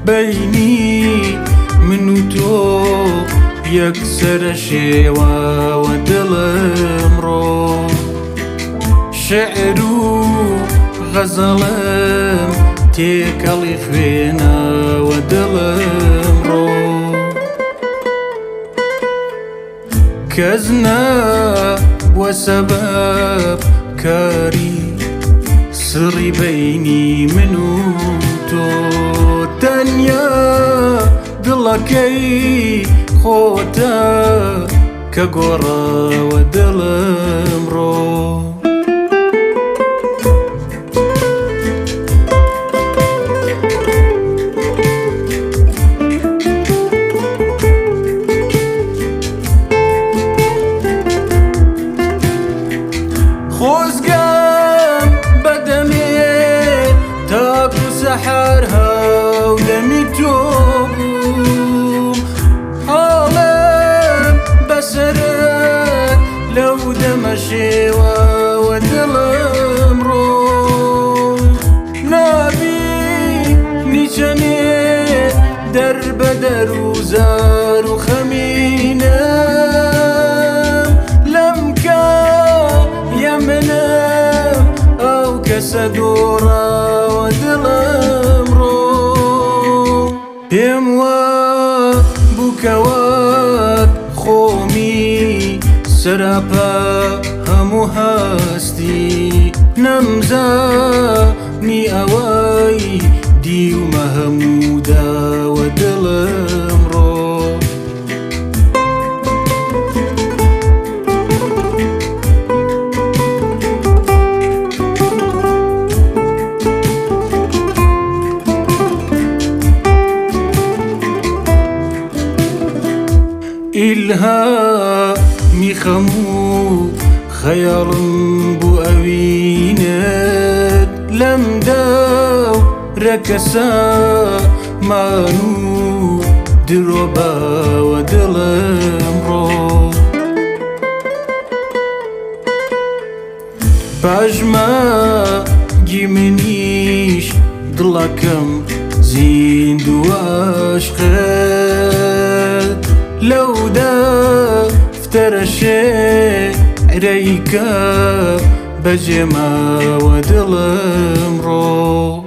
بيني من وتو يكسر شيوا ودل امرو شعرو غزلم تيكالي خوينا ودل امرو كزنا وسبب كاري سري بيني منو تو تنيا دلكي خوتا كغورا ودل امرو خوزقام بدمي تاكو سحرها ودمي توبو حالم بسرك لو دمشيوا ودل امرو نابي نيشاني درب درو زارو خمينه كسدورا ودل امرو بيموا بوكوات خومي سرابا همو هستي نمزا ني اواي ديو مهمودا ودل امرو إلهامي خمو خيال بو أوينت لم داو ركسا مانو دروبا ودل امرو باجما جيمنيش دلكم زين دواش خد لو دا افترشي عريكا بجما ودل امرو